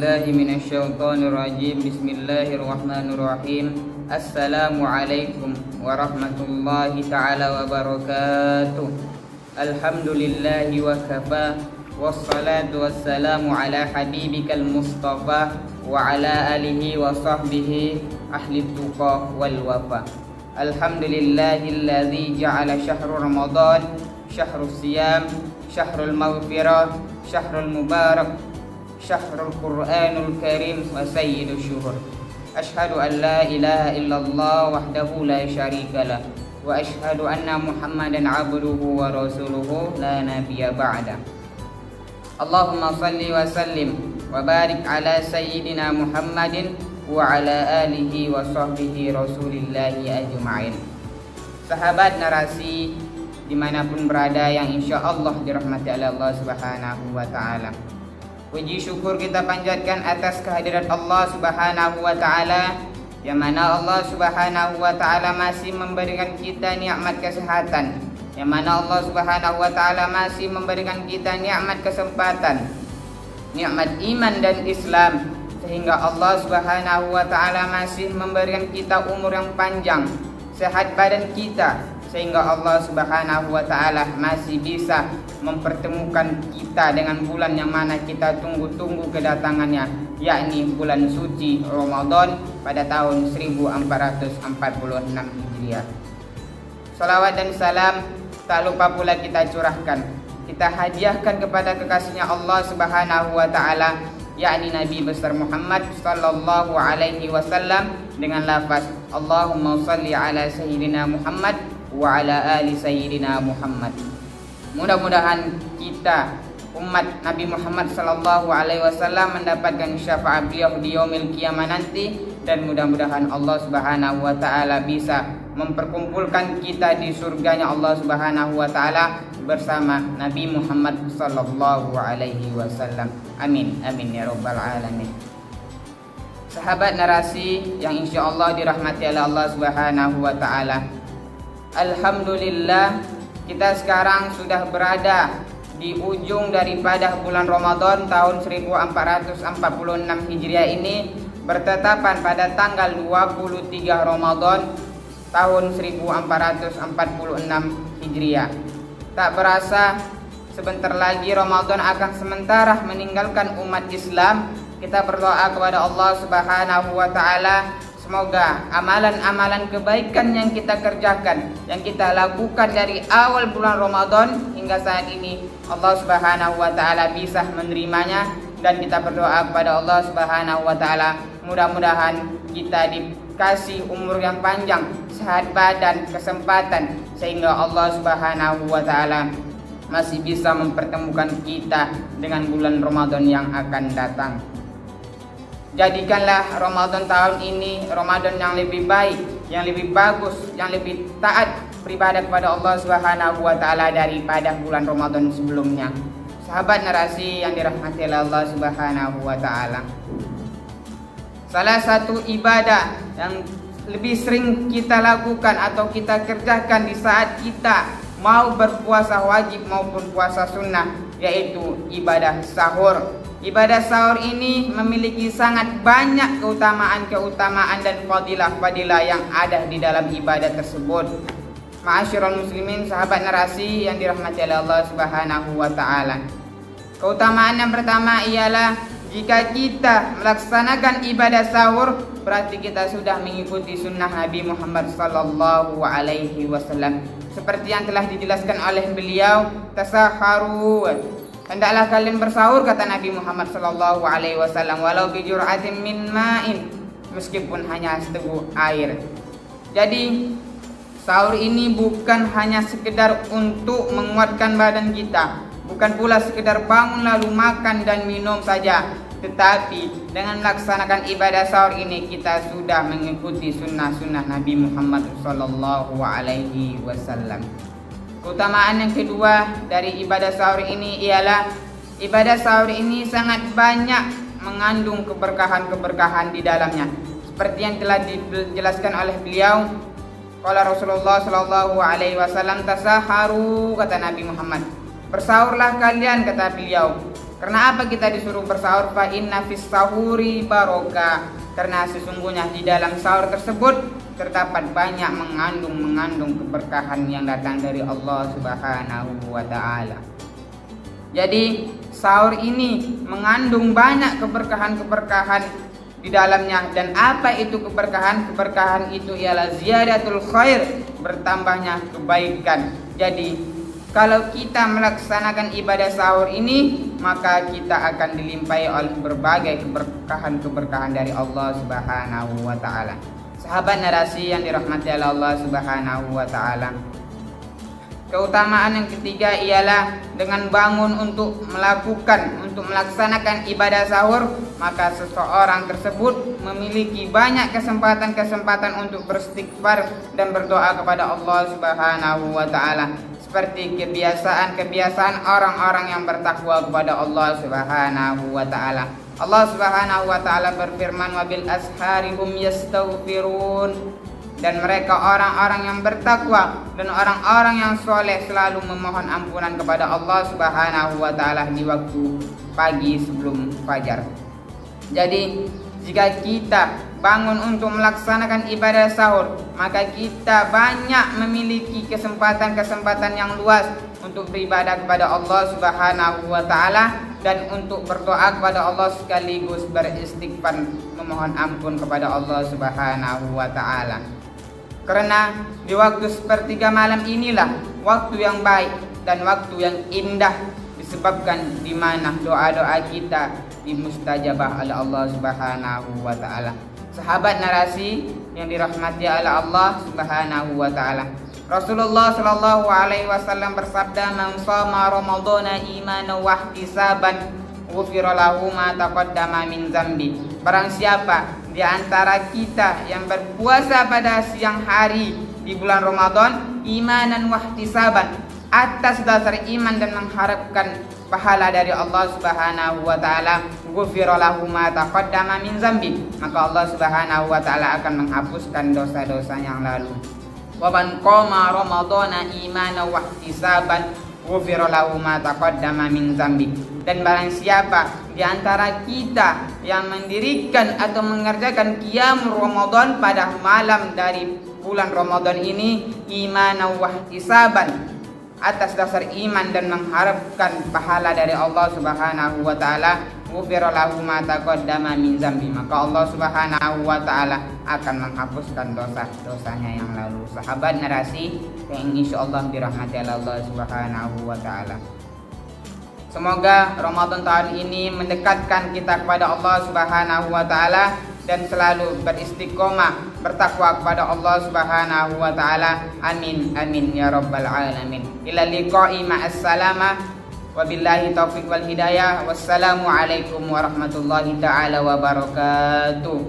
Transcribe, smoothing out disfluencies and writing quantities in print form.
billahi minasyaitonir rajim. Bismillahirrahmanirrahim. Assalamualaikum warahmatullahi taala wabarakatuh. Alhamdulillahi wa kafa, wassalatu wassalamu ala habibikal mustafa wa ala alihi wa sahbihi ahli tuqa wal wafa. Alhamdulillahilladzi ja'ala syahrul ramadan syahrul siyam, syahrul maghfirah, syahrul mubarak, syahrul Qur'anul Karim wa sayyidul syuhur. Ashhadu an la ilaha illallah wahdahu la syarikalah wa ashhadu anna Muhammadan abduhu wa rasuluhu la nabiyya ba'da. Allahumma salli wa sallim wa barik ala sayyidina Muhammadin wa ala alihi wa sahbihi rasulillahi ajma'in. Sahabat narasi dimanapun berada yang insya Allah dirahmati oleh Allah Subhanahu wa Ta'ala, puji syukur kita panjatkan atas kehadirat Allah Subhanahu wa Ta'ala, yang mana Allah Subhanahu wa Ta'ala masih memberikan kita nikmat kesehatan, yang mana Allah Subhanahu wa Ta'ala masih memberikan kita nikmat kesempatan, nikmat iman dan Islam, sehingga Allah Subhanahu wa Ta'ala masih memberikan kita umur yang panjang, sehat badan kita, sehingga Allah Subhanahu wa Ta'ala masih bisa mempertemukan kita dengan bulan yang mana kita tunggu-tunggu kedatangannya, yakni bulan suci Ramadan pada tahun 1446 Hijriah. Salawat dan salam tak lupa pula kita curahkan, kita hadiahkan kepada kekasihnya Allah Subhanahu wa Ta'ala, yakni Nabi besar Muhammad sallallahu alaihi wasallam, dengan lafaz Allahumma salli ala sayyidina Muhammad wa ala ali sayyidina Muhammad. Mudah-mudahan kita umat Nabi Muhammad sallallahu alaihi wasallam mendapatkan syafaat beliau di yaumil qiyamah nanti, dan mudah-mudahan Allah Subhanahu wa Ta'ala bisa memperkumpulkan kita di surganya Allah Subhanahu wa Ta'ala bersama Nabi Muhammad sallallahu alaihi wasallam. Amin amin ya rabbal alamin. Sahabat narasi yang insya Allah dirahmati oleh Allah Subhanahu wa Ta'ala, alhamdulillah kita sekarang sudah berada di ujung daripada bulan Ramadan tahun 1446 Hijriah ini, bertetapan pada tanggal 23 Ramadan tahun 1446 Hijriah. Tak berasa sebentar lagi Ramadan akan sementara meninggalkan umat Islam. Kita berdoa kepada Allah Subhanahu wa Ta'ala, semoga amalan-amalan kebaikan yang kita kerjakan, yang kita lakukan dari awal bulan Ramadan hingga saat ini, Allah Subhanahu wa Ta'ala bisa menerimanya. Dan kita berdoa kepada Allah Subhanahu wa Ta'ala, mudah-mudahan kita dikasih umur yang panjang, sehat badan, kesempatan, sehingga Allah Subhanahu wa Ta'ala masih bisa mempertemukan kita dengan bulan Ramadan yang akan datang. Jadikanlah Ramadan tahun ini Ramadan yang lebih baik, yang lebih bagus, yang lebih taat beribadah kepada Allah Subhanahu wa Ta'ala daripada bulan Ramadan sebelumnya. Sahabat narasi yang dirahmati oleh Allah Subhanahu wa Ta'ala, salah satu ibadah yang lebih sering kita lakukan atau kita kerjakan di saat kita mau berpuasa wajib maupun puasa sunnah, yaitu ibadah sahur. Ibadah sahur ini memiliki sangat banyak keutamaan dan fadilah-fadilah yang ada di dalam ibadah tersebut. Ma'asyiral muslimin, sahabat narasi yang dirahmati oleh Allah Subhanahu wa Ta'ala, keutamaan yang pertama ialah jika kita melaksanakan ibadah sahur, berarti kita sudah mengikuti sunnah Nabi Muhammad sallallahu alaihi wasallam, seperti yang telah dijelaskan oleh beliau, tasaharu, hendaklah kalian bersahur, kata Nabi Muhammad sallallahu alaihi wasallam, walau bijur'atin min ma'in, meskipun hanya seteguk air. Jadi sahur ini bukan hanya sekedar untuk menguatkan badan kita, bukan pula sekedar bangun lalu makan dan minum saja, tetapi dengan melaksanakan ibadah sahur ini kita sudah mengikuti sunnah-sunnah Nabi Muhammad sallallahu alaihi wasallam. Keutamaan yang kedua dari ibadah sahur ini ialah ibadah sahur ini sangat banyak mengandung keberkahan-keberkahan di dalamnya, seperti yang telah dijelaskan oleh beliau. Qala Rasulullah sallallahu alaihi wasallam, tasaharu, kata Nabi Muhammad, bersahurlah kalian, kata beliau, Karena apa kita disuruh bersahur? Fa inna fis sahuri barokah. Karena sesungguhnya di dalam sahur tersebut terdapat banyak mengandung keberkahan yang datang dari Allah Subhanahu wa taala. Jadi sahur ini mengandung banyak keberkahan di dalamnya. Dan apa itu keberkahan? Keberkahan itu ialah ziyadatul khair, bertambahnya kebaikan. Jadi kalau kita melaksanakan ibadah sahur ini, maka kita akan dilimpahi oleh berbagai keberkahan dari Allah Subhanahu wa taala. Sahabat narasi yang dirahmati oleh Allah Subhanahu wa taala. Keutamaan yang ketiga ialah dengan bangun untuk melaksanakan ibadah sahur, maka seseorang tersebut memiliki banyak kesempatan untuk beristighfar dan berdoa kepada Allah Subhanahu wa taala, seperti kebiasaan orang-orang yang bertakwa kepada Allah Subhanahu wa taala. Allah Subhanahu wa taala berfirman, wabil ashari hum yastaghfirun. Dan mereka orang-orang yang bertakwa dan orang-orang yang soleh selalu memohon ampunan kepada Allah Subhanahu wa taala di waktu pagi sebelum fajar. Jadi jika kita bangun untuk melaksanakan ibadah sahur, maka kita banyak memiliki kesempatan yang luas untuk beribadah kepada Allah Subhanahu wa taala dan untuk berdoa kepada Allah sekaligus beristighfar memohon ampun kepada Allah Subhanahu wa taala. Karena di waktu sepertiga malam inilah waktu yang baik dan waktu yang indah, disebabkan di mana doa-doa kita dimustajabah oleh Allah Subhanahu wa taala. Sahabat narasi yang dirahmati oleh Allah Subhanahu wa taala. Rasulullah sallallahu alaihi wasallam bersabda, "Man shama ramadhana imanan wa ihtisaban, ghufira lahu ma taqaddama min dzambi." Barang siapa di antara kita yang berpuasa pada siang hari di bulan Ramadan imanan wa ihtisaban, atas dasar iman dan mengharapkan pahala dari Allah Subhanahu wa taala, ghufira lahu ma taqaddama min dzambi, maka Allah Subhanahu wa taala akan menghapuskan dosa-dosa yang lalu. Wa man qama ramadhana imanan wa ihtisaban, ghufira lahu ma taqaddama min dzambi. Dan barang siapa di antara kita yang mendirikan atau mengerjakan qiyam Ramadan pada malam dari bulan Ramadan ini imanan wa ihtisaban, atas dasar iman dan mengharapkan pahala dari Allah Subhanahu wa taala, ghufira lahu ma taqaddama min dzambi, maka Allah Subhanahu wa taala akan menghapuskan dosa-dosanya yang lalu. Sahabat narasi yang insyaallah dirahmati Allah Subhanahu wa taala. Semoga Ramadan tahun ini mendekatkan kita kepada Allah Subhanahu wa taala dan selalu beristiqomah bertakwa kepada Allah Subhanahu wa taala. Amin amin ya rabbal alamin. Ila liqa'i ma'as salamah. Wabillahi taufiq wal hidayah. Wassalamu alaikum warahmatullahi taala wabarakatuh.